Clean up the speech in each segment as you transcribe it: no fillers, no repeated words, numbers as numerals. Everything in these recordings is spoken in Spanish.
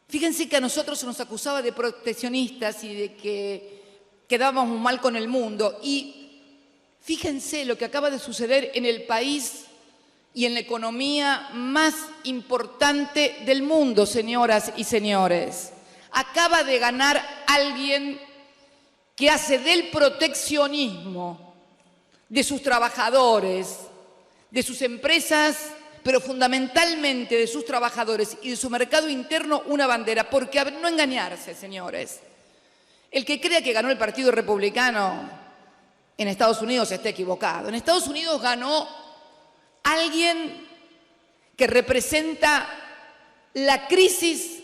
Fíjense que a nosotros se nos acusaba de proteccionistas y de que quedábamos mal con el mundo. Y fíjense lo que acaba de suceder en el país y en la economía más importante del mundo, señoras y señores. Acaba de ganar alguien que hace del proteccionismo de sus trabajadores, de sus empresas, pero fundamentalmente de sus trabajadores y de su mercado interno una bandera. Porque, a ver, no engañarse, señores. El que crea que ganó el Partido Republicano en Estados Unidos está equivocado. En Estados Unidos ganó alguien que representa la crisis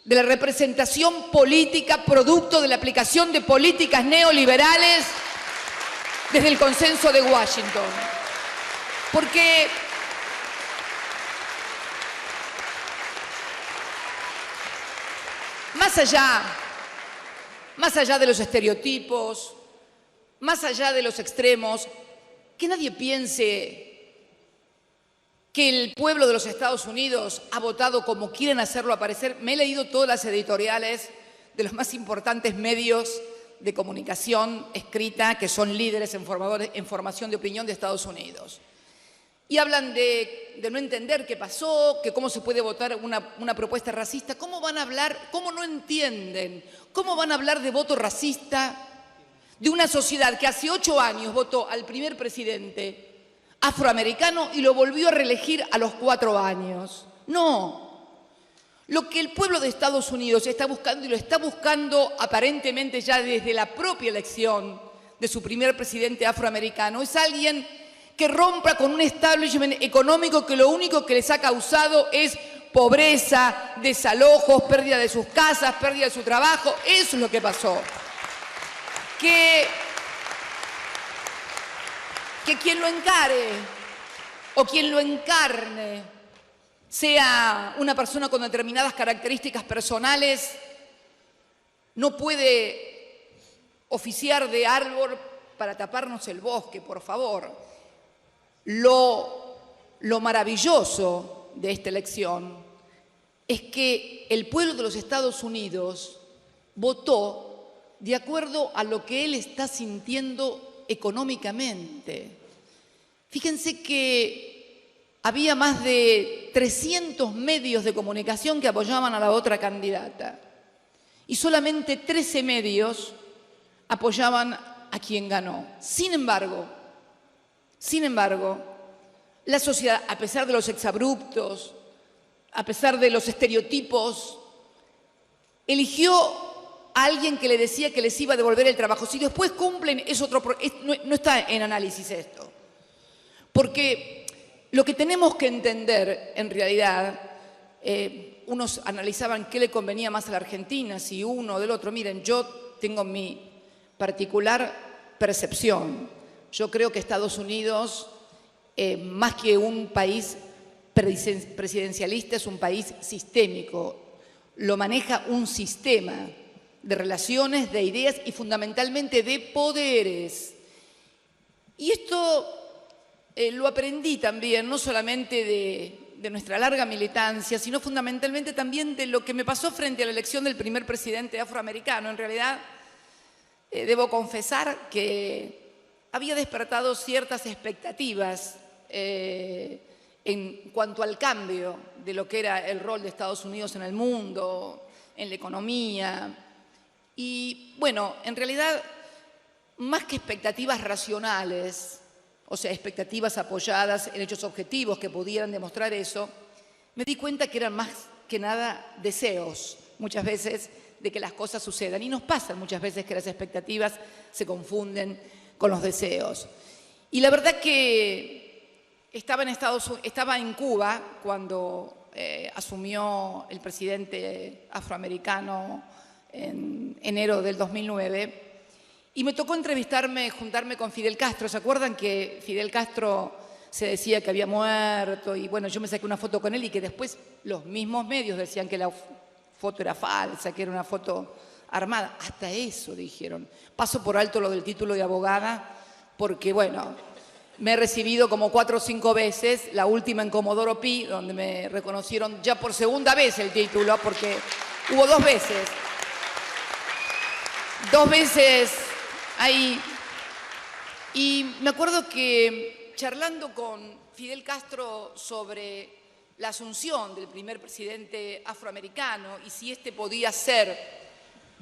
de la representación política producto de la aplicación de políticas neoliberales desde el consenso de Washington. Porque más allá de los estereotipos, más allá de los extremos, que nadie piense que el pueblo de los Estados Unidos ha votado como quieren hacerlo aparecer. Me he leído todas las editoriales de los más importantes medios de comunicación escrita, que son líderes en formación de opinión de Estados Unidos. Y hablan de no entender qué pasó, que cómo se puede votar una propuesta racista. ¿Cómo van a hablar? ¿Cómo no entienden? ¿Cómo van a hablar de voto racista de una sociedad que hace 8 años votó al primer presidente afroamericano y lo volvió a reelegir a los 4 años? No. Lo que el pueblo de Estados Unidos está buscando, y lo está buscando aparentemente ya desde la propia elección de su primer presidente afroamericano, es alguien que rompa con un establishment económico que lo único que les ha causado es pobreza, desalojos, pérdida de sus casas, pérdida de su trabajo. Eso es lo que pasó. Que quien lo encare o quien lo encarne sea una persona con determinadas características personales, no puede oficiar de árbol para taparnos el bosque, por favor. Lo maravilloso de esta elección es que el pueblo de los Estados Unidos votó de acuerdo a lo que él está sintiendo económicamente. Fíjense que había más de 300 medios de comunicación que apoyaban a la otra candidata y solamente 13 medios apoyaban a quien ganó. Sin embargo, la sociedad, a pesar de los exabruptos, a pesar de los estereotipos, eligió a alguien que le decía que les iba a devolver el trabajo. Si después cumplen, es otro, no está en análisis esto. Porque lo que tenemos que entender, en realidad, unos analizaban qué le convenía más a la Argentina, si uno o del otro. Miren, yo tengo mi particular percepción. Yo creo que Estados Unidos, más que un país presidencialista, es un país sistémico. Lo maneja un sistema de relaciones, de ideas y fundamentalmente de poderes. Y esto lo aprendí también, no solamente de nuestra larga militancia, sino fundamentalmente también de lo que me pasó frente a la elección del primer presidente afroamericano. En realidad, debo confesar que había despertado ciertas expectativas en cuanto al cambio de lo que era el rol de Estados Unidos en el mundo, en la economía. Y bueno, en realidad, más que expectativas racionales, o sea, expectativas apoyadas en hechos objetivos que pudieran demostrar eso, me di cuenta que eran más que nada deseos, muchas veces, de que las cosas sucedan. Y nos pasa muchas veces que las expectativas se confunden con los deseos. Y la verdad que estaba en Cuba cuando asumió el presidente afroamericano en enero del 2009, y me tocó juntarme con Fidel Castro. ¿Se acuerdan que Fidel Castro se decía que había muerto? Y bueno, yo me saqué una foto con él y que después los mismos medios decían que la foto era falsa, que era una foto armada. Hasta eso dijeron. Paso por alto lo del título de abogada porque, bueno, me he recibido como 4 o 5 veces, la última en Comodoro Pi, donde me reconocieron ya por segunda vez el título, porque Hubo dos veces ahí. Y me acuerdo que charlando con Fidel Castro sobre la asunción del primer presidente afroamericano y si este podía ser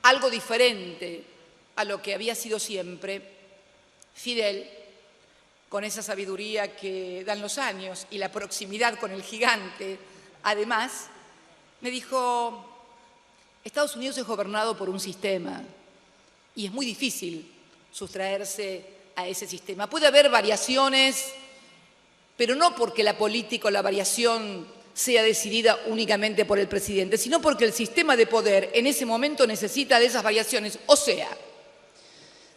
algo diferente a lo que había sido siempre, Fidel, con esa sabiduría que dan los años y la proximidad con el gigante, además, me dijo: Estados Unidos es gobernado por un sistema y es muy difícil sustraerse a ese sistema. Puede haber variaciones, pero no porque la política o la variación sea decidida únicamente por el presidente, sino porque el sistema de poder en ese momento necesita de esas variaciones. O sea,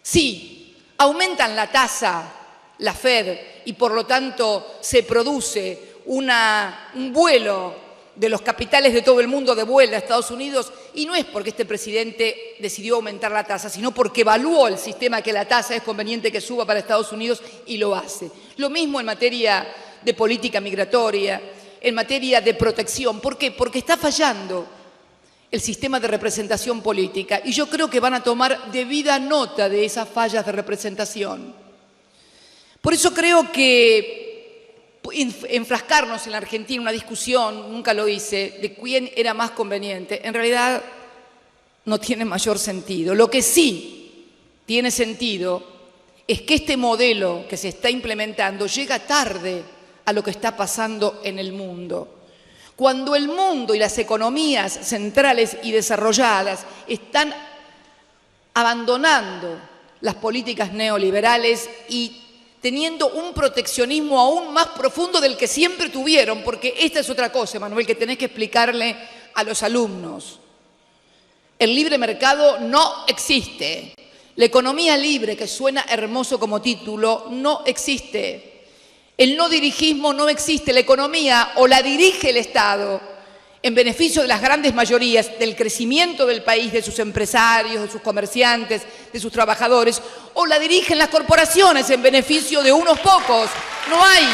si aumentan la tasa, la Fed, y por lo tanto se produce un vuelo de los capitales de todo el mundo de vuelta a Estados Unidos, y no es porque este presidente decidió aumentar la tasa, sino porque evaluó el sistema que la tasa es conveniente que suba para Estados Unidos y lo hace. Lo mismo en materia de política migratoria, en materia de protección. ¿Por qué? Porque está fallando el sistema de representación política y yo creo que van a tomar debida nota de esas fallas de representación. Por eso creo que enfrascarnos en la Argentina en una discusión, nunca lo hice, de quién era más conveniente, en realidad no tiene mayor sentido. Lo que sí tiene sentido es que este modelo que se está implementando llega tarde a lo que está pasando en el mundo. Cuando el mundo y las economías centrales y desarrolladas están abandonando las políticas neoliberales y teniendo un proteccionismo aún más profundo del que siempre tuvieron, porque esta es otra cosa, Manuel, que tenés que explicarle a los alumnos. El libre mercado no existe. La economía libre, que suena hermoso como título, no existe. El no dirigismo no existe. La economía o la dirige el Estado en beneficio de las grandes mayorías, del crecimiento del país, de sus empresarios, de sus comerciantes, de sus trabajadores, o la dirigen las corporaciones en beneficio de unos pocos. No hay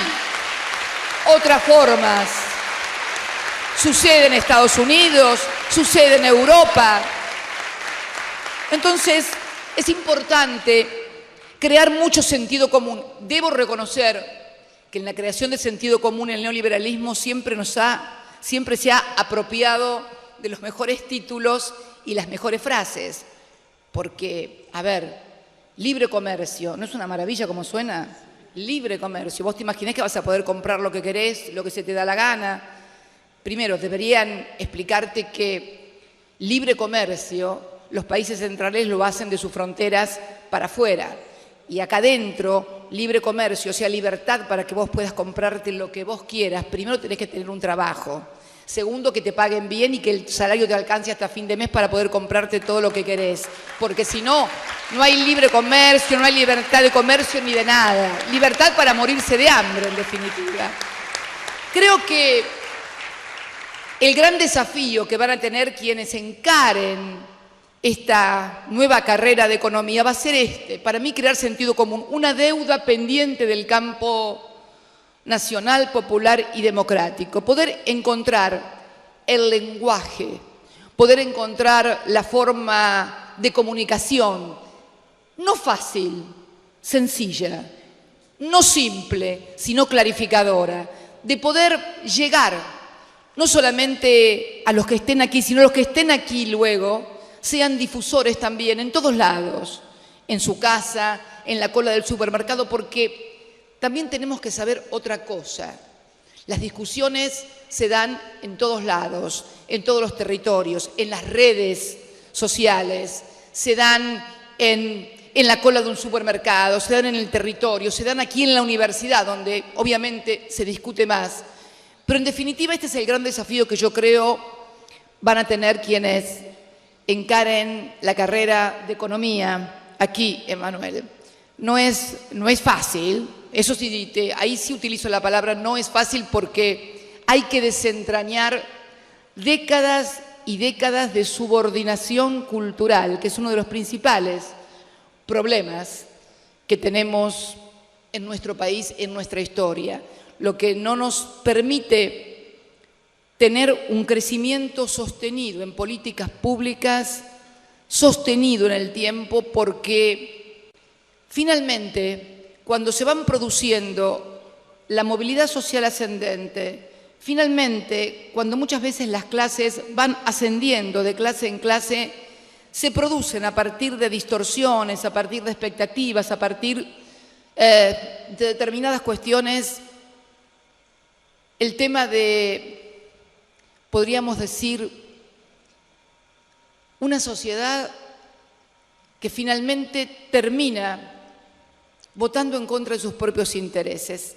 otras formas. Sucede en Estados Unidos, sucede en Europa. Entonces, es importante crear mucho sentido común. Debo reconocer que en la creación de sentido común el neoliberalismo siempre se ha apropiado de los mejores títulos y las mejores frases. Porque, a ver, libre comercio, ¿no es una maravilla como suena? Libre comercio. ¿Vos te imaginás que vas a poder comprar lo que querés, lo que se te da la gana? Primero, deberían explicarte que libre comercio, los países centrales lo hacen de sus fronteras para afuera. Y acá adentro, libre comercio, o sea, libertad para que vos puedas comprarte lo que vos quieras. Primero tenés que tener un trabajo. Segundo, que te paguen bien y que el salario te alcance hasta fin de mes para poder comprarte todo lo que querés. Porque si no, no hay libre comercio, no hay libertad de comercio ni de nada. Libertad para morirse de hambre, en definitiva. Creo que el gran desafío que van a tener quienes encaren esta nueva carrera de economía va a ser para mí, crear sentido común, una deuda pendiente del campo nacional, popular y democrático. Poder encontrar el lenguaje, poder encontrar la forma de comunicación, no fácil, sencilla, no simple, sino clarificadora, de poder llegar no solamente a los que estén aquí, sino a los que estén aquí luego, sean difusores también en todos lados, en su casa, en la cola del supermercado, porque también tenemos que saber otra cosa. Las discusiones se dan en todos lados, en todos los territorios, en las redes sociales, se dan en la cola de un supermercado, se dan en el territorio, se dan aquí en la universidad, donde obviamente se discute más. Pero en definitiva este es el gran desafío que yo creo van a tener quienes encaren la carrera de economía aquí, Emanuel. No es fácil, eso sí, ahí sí utilizo la palabra, no es fácil porque hay que desentrañar décadas y décadas de subordinación cultural, que es uno de los principales problemas que tenemos en nuestro país, en nuestra historia, lo que no nos permite tener un crecimiento sostenido en políticas públicas, sostenido en el tiempo, porque finalmente, cuando se van produciendo la movilidad social ascendente, finalmente, cuando muchas veces las clases van ascendiendo de clase en clase, se producen a partir de distorsiones, a partir de expectativas, a partir de determinadas cuestiones, el tema de, podríamos decir, una sociedad que finalmente termina votando en contra de sus propios intereses.